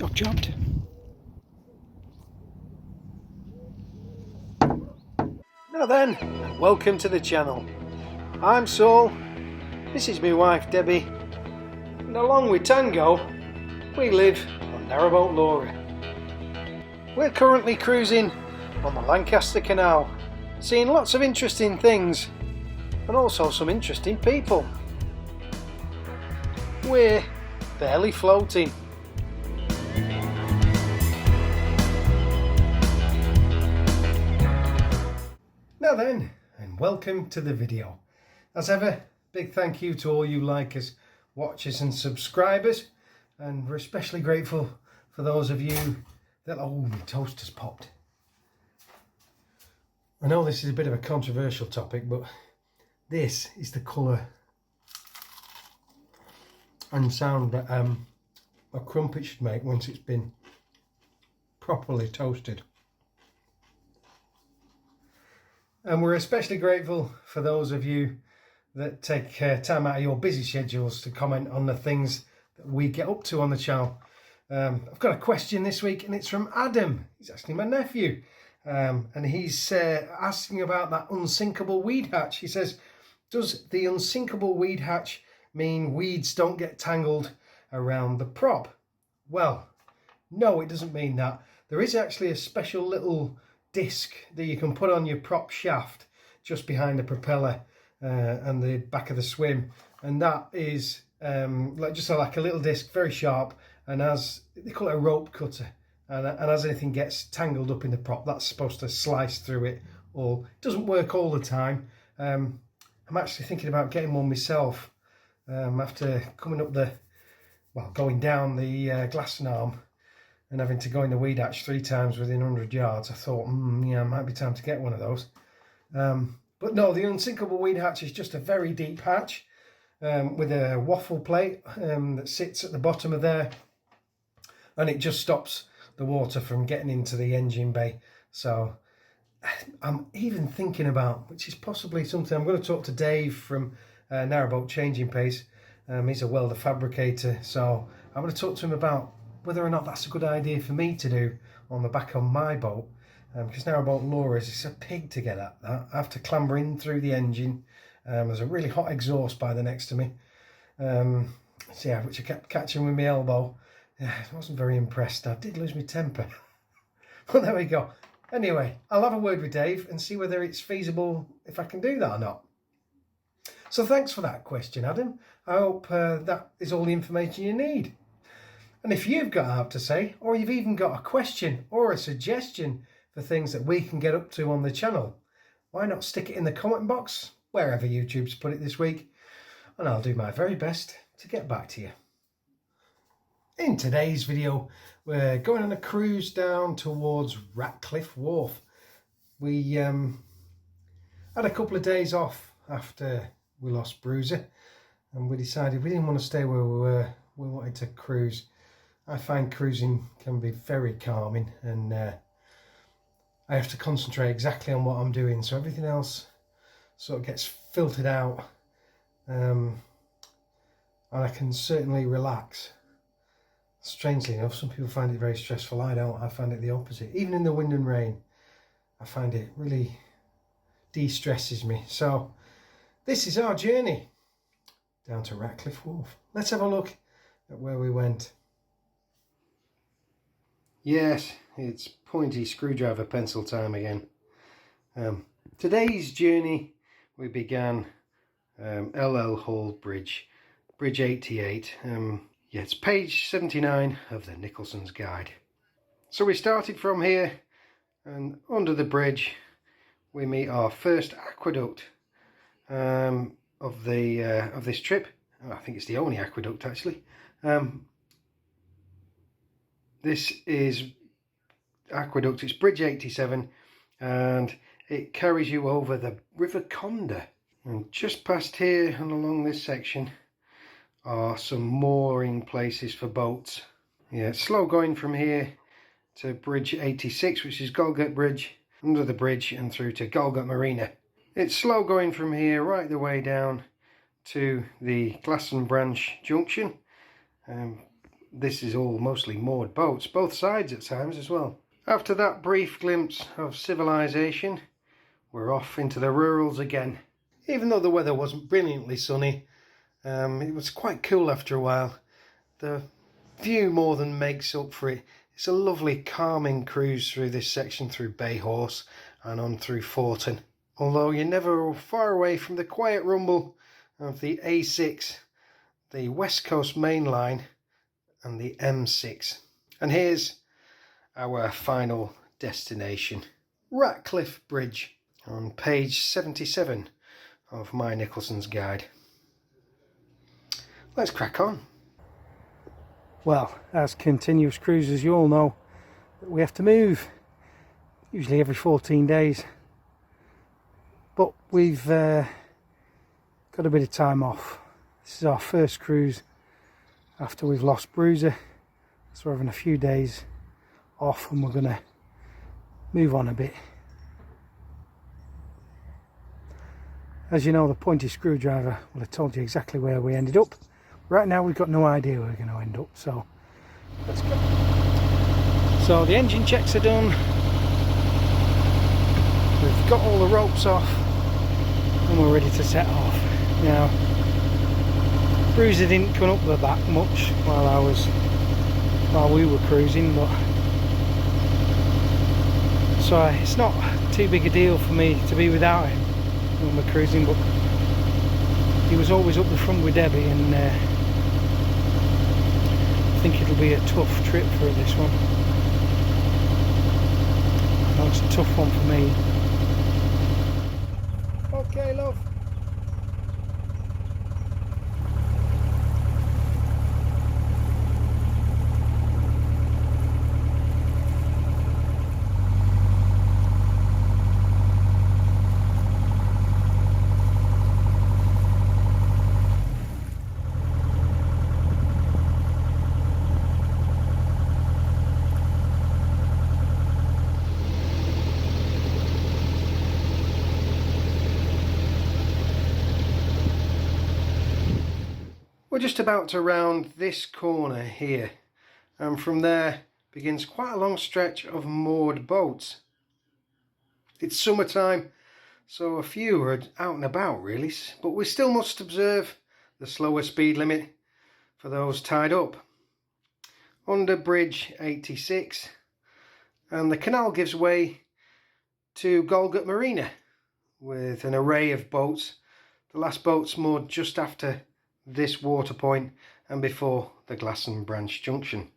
Job jobbed. Now then, welcome to the channel. I'm Saul, this is my wife Debbie, and along with Tango, we live on Narrowboat Laura. We're currently cruising on the Lancaster Canal, seeing lots of interesting things, and also some interesting people. We're barely floating. Now then, and welcome to the video. As ever, big thank you to all you likers, watchers and subscribers, and we're especially grateful for those of you that... oh, my toaster's popped. I know this is a bit of a controversial topic, but this is the colour and sound that a crumpet should make once it's been properly toasted. And we're especially grateful for those of you that take time out of your busy schedules to comment on the things that we get up to on the channel. I've got a question this week, and it's from Adam. He's asking my nephew, and he's asking about that unsinkable weed hatch. He says, does the unsinkable weed hatch mean weeds don't get tangled around the prop? Well, no, it doesn't mean that. There is actually a special little disc that you can put on your prop shaft just behind the propeller and the back of the swim, and that is like a little disc, very sharp, and as they call it a rope cutter, and as anything gets tangled up in the prop, that's supposed to slice through it all. It doesn't work all the time. I'm actually thinking about getting one myself after going down the glass arm and having to go in the weed hatch 3 times within 100 yards, I thought, yeah, it might be time to get one of those. But no, the unsinkable weed hatch is just a very deep hatch with a waffle plate that sits at the bottom of there, and it just stops the water from getting into the engine bay. So I'm even thinking about, which is possibly something, I'm going to talk to Dave from Narrowboat Changing Pace. He's a welder fabricator, so I'm going to talk to him about whether or not that's a good idea for me to do on the back of my boat, because Narrowboat Laura's, it's a pig to get at that. I have to clamber in through the engine. There's a really hot exhaust by the next to me, so yeah, which I kept catching with my elbow. Yeah, I wasn't very impressed. I did lose my temper. But there we go. Anyway, I'll have a word with Dave and see whether it's feasible, if I can do that or not. So thanks for that question, Adam. I hope that is all the information you need. And if you've got out to say, or you've even got a question or a suggestion for things that we can get up to on the channel, why not stick it in the comment box, wherever YouTube's put it this week, and I'll do my very best to get back to you. In today's video, we're going on a cruise down towards Ratcliffe Wharf. We had a couple of days off after we lost Bruiser, and we decided we didn't want to stay where we were. We wanted to cruise. I find cruising can be very calming, and I have to concentrate exactly on what I'm doing, so everything else sort of gets filtered out, and I can certainly relax. Strangely enough, some people find it very stressful. I don't. I find it the opposite. Even in the wind and rain, I find it really de-stresses me. So this is our journey down to Ratcliffe Wharf. Let's have a look at where we went. Yes, it's pointy screwdriver pencil time again. Today's journey, we began LL Hall Bridge, Bridge 88. Yeah, it's page 79 of the Nicholson's Guide. So we started from here, and under the bridge we meet our first aqueduct of this trip. I think it's the only aqueduct actually. This is aqueduct, it's Bridge 87, and it carries you over the River Conda. And just past here and along this section are some mooring places for boats. Yeah, it's slow going from here to Bridge 86, which is Golgate Bridge, under the bridge and through to Golgate Marina. It's slow going from here right the way down to the Glass and Branch Junction. this is all mostly moored boats, both sides at times as well. After that brief glimpse of civilization, we're off into the rurals again. Even though the weather wasn't brilliantly sunny, it was quite cool after a while. The view more than makes up for it. It's a lovely calming cruise through this section through Bay Horse and on through Forton. Although you're never far away from the quiet rumble of the A6, the West Coast Main Line and the M6. And here's our final destination, Ratcliffe Bridge, on page 77 of my Nicholson's guide. Let's crack on. Well, as continuous cruisers, you all know that we have to move, usually every 14 days. But we've got a bit of time off. This is our first cruise after we've lost Bruiser, so we're having a few days off and we're going to move on a bit. As you know, the pointy screwdriver will have told you exactly where we ended up. Right now we've got no idea where we're going to end up, so let's go. So the engine checks are done, we've got all the ropes off and we're ready to set off. Now, Bruiser didn't come up with that much while we were cruising, but so it's not too big a deal for me to be without him when we're cruising, but he was always up the front with Debbie, and I think it'll be a tough trip for her, this one. I know it's a tough one for me. Okay, love. We're just about to round this corner here, and from there begins quite a long stretch of moored boats. It's summertime, so a few are out and about really, but we still must observe the slower speed limit for those tied up. Under bridge 86, and the canal gives way to Golgate Marina with an array of boats. The last boat's moored just after this water point and before the Glasson Branch Junction.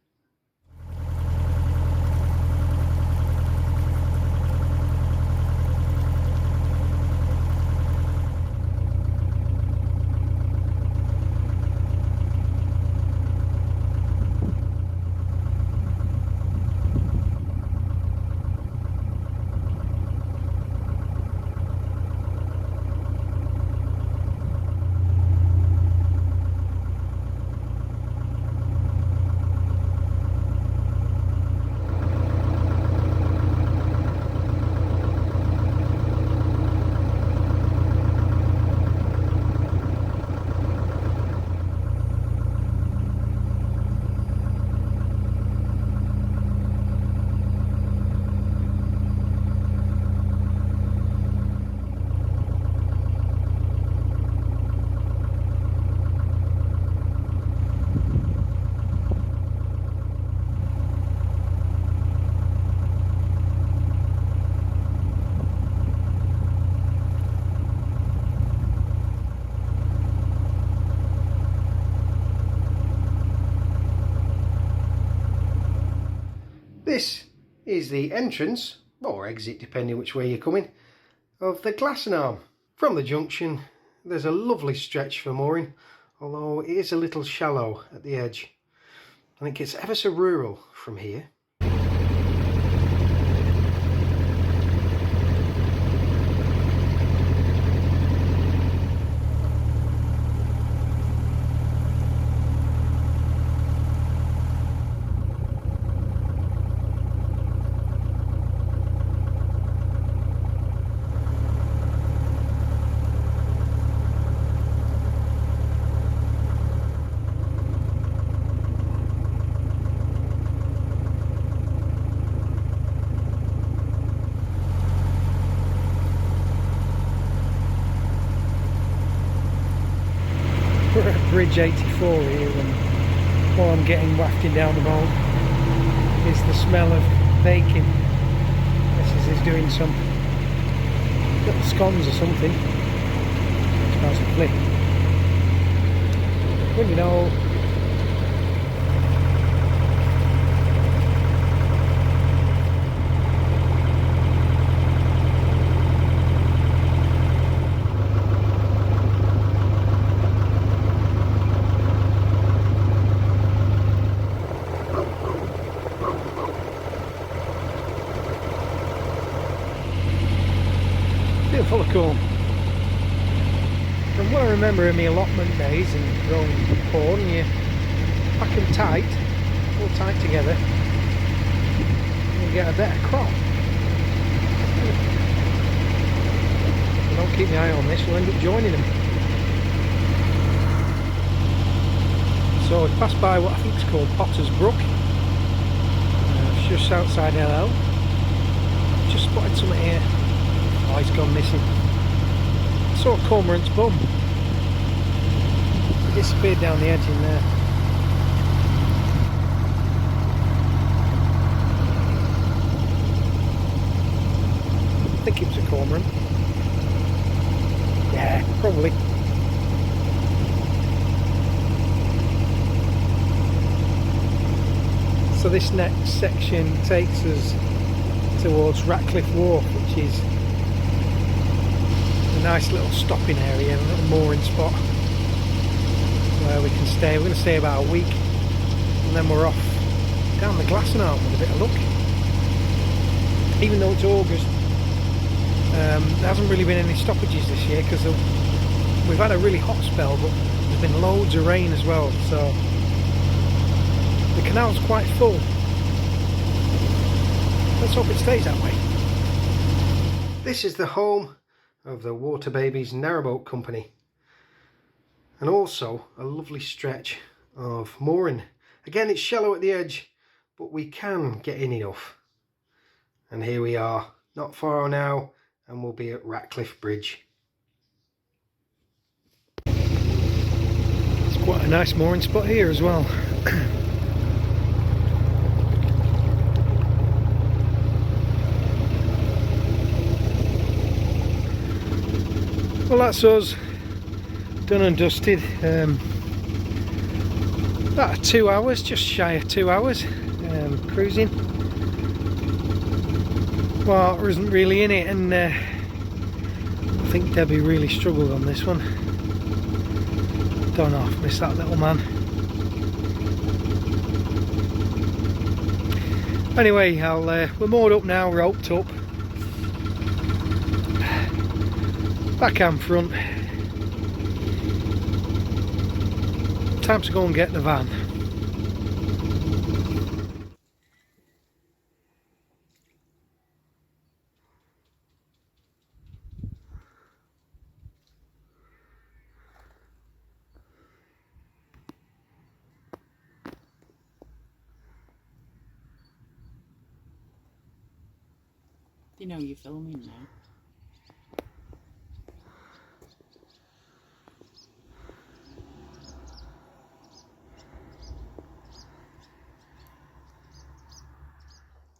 This is the entrance, or exit depending which way you're coming, of the Glasson Arm. From the junction there's a lovely stretch for mooring, although it is a little shallow at the edge. I think it's ever so rural from here. Bridge 84 here, and all I'm getting wafted down the boat is the smell of bacon. This is doing some little scones or something. Smells lovely. When you know. Full of corn. From what I remember in my allotment days and growing corn, you pack them tight, all tight together, and you get a better crop. If I don't keep my eye on this, we'll end up joining them. So we passed by what I think is called Potter's Brook, just outside LL. Just spotted something here. Oh, he's gone missing. I saw a cormorant's bum. He disappeared down the edge in there. I think it was a cormorant. Yeah, probably. So this next section takes us towards Ratcliffe Wharf, which is a nice little stopping area, a little mooring spot where we can stay. We're going to stay about a week, and then we're off down the Glastonbury with a bit of luck. Even though it's August, there hasn't really been any stoppages this year because we've had a really hot spell, but there's been loads of rain as well, so the canal's quite full. Let's hope it stays that way. This is the home of the Water Babies Narrowboat Company, and also a lovely stretch of mooring. Again, it's shallow at the edge, but we can get in enough. And here we are, not far now, and we'll be at Ratcliffe Bridge. It's quite a nice mooring spot here as well. Well, that's us, done and dusted. About 2 hours, just shy of 2 hours cruising. Well, there isn't really in it, and I think Debbie really struggled on this one. Don't know, I've missed that little man. Anyway, we're moored up now, roped up. Backhand front. Time to go and get the van. They know you're filming now.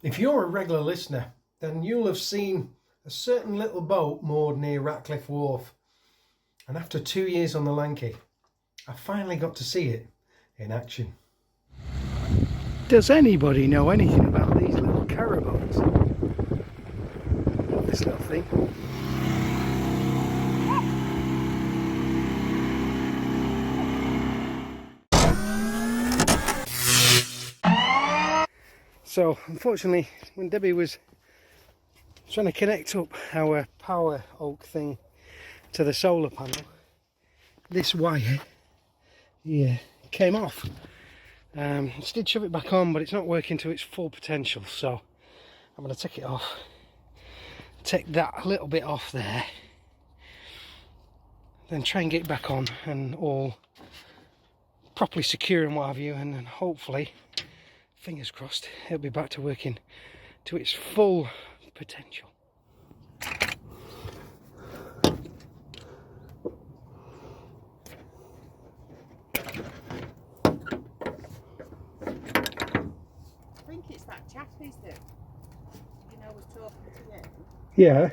If you're a regular listener, then you'll have seen a certain little boat moored near Ratcliffe Wharf. And after 2 years on the Lanky, I finally got to see it in action. Does anybody know anything about these little caraboats? This little thing. So unfortunately, when Debbie was trying to connect up our power oak thing to the solar panel, this wire came off. She did shove it back on, but it's not working to its full potential, so I'm going to take it off, take that little bit off there, then try and get it back on and all properly secure and what have you, and then hopefully, fingers crossed, it'll be back to working to its full potential. These do. You know, I was talking to you. Yeah.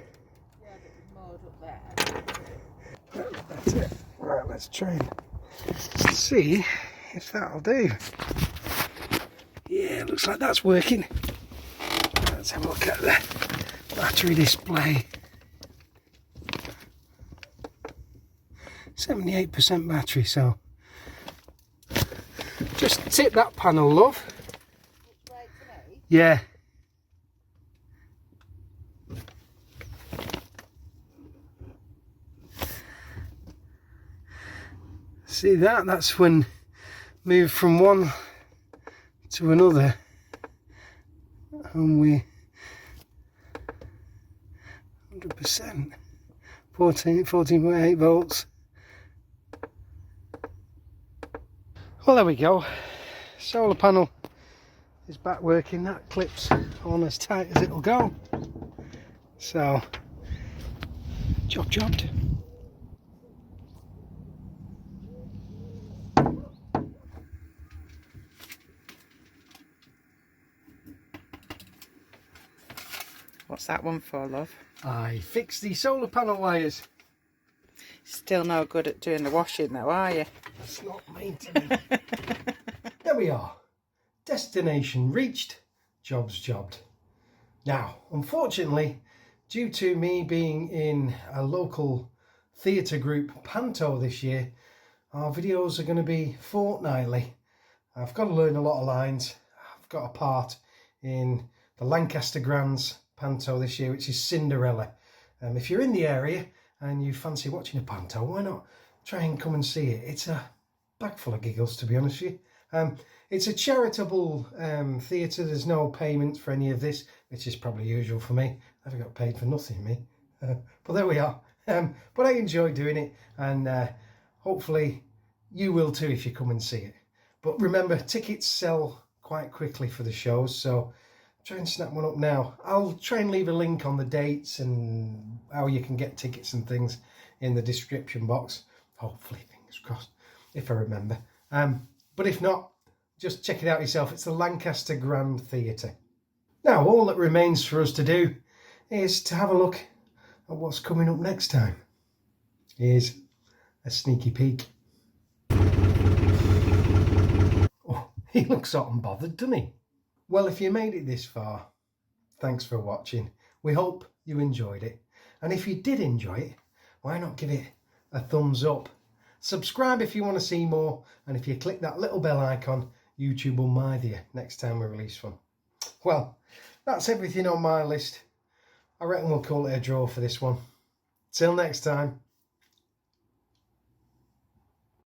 Yeah, that was moored up there. That's it. Right, let's try and see if that'll do. Yeah, looks like that's working. Let's have a look at the battery display. 78% battery, so just tip that panel, love. Which way to me? Yeah. See that? That's when move from one to another, and we 100%, 14.8 volts. Well, there we go. Solar panel is back working. That clips on as tight as it'll go. So, jobbed. What's that one for, love? I fixed the solar panel wires. Still no good at doing the washing though, are you? That's not made to be. There we are. Destination reached. Job's jobbed. Now, unfortunately, due to me being in a local theatre group, Panto, this year, our videos are going to be fortnightly. I've got to learn a lot of lines. I've got a part in the Lancaster Grand's Panto this year, which is Cinderella. If you're in the area and you fancy watching a Panto, why not try and come and see it? It's a bag full of giggles, to be honest with you. It's a charitable theatre. There's no payment for any of this, which is probably usual for me. I haven't got paid for nothing, me. But there we are. But I enjoy doing it, and hopefully you will too if you come and see it. But remember, tickets sell quite quickly for the shows, so try and snap one up now. I'll try and leave a link on the dates and how you can get tickets and things in the description box. Hopefully, fingers crossed, if I remember. But if not, just check it out yourself. It's the Lancaster Grand Theatre. Now, all that remains for us to do is to have a look at what's coming up next time. Here's a sneaky peek. Oh, he looks hot and bothered, doesn't he? Well, if you made it this far, thanks for watching. We hope you enjoyed it. And if you did enjoy it, why not give it a thumbs up? Subscribe if you want to see more. And if you click that little bell icon, YouTube will mind you next time we release one. Well, that's everything on my list. I reckon we'll call it a draw for this one. Till next time.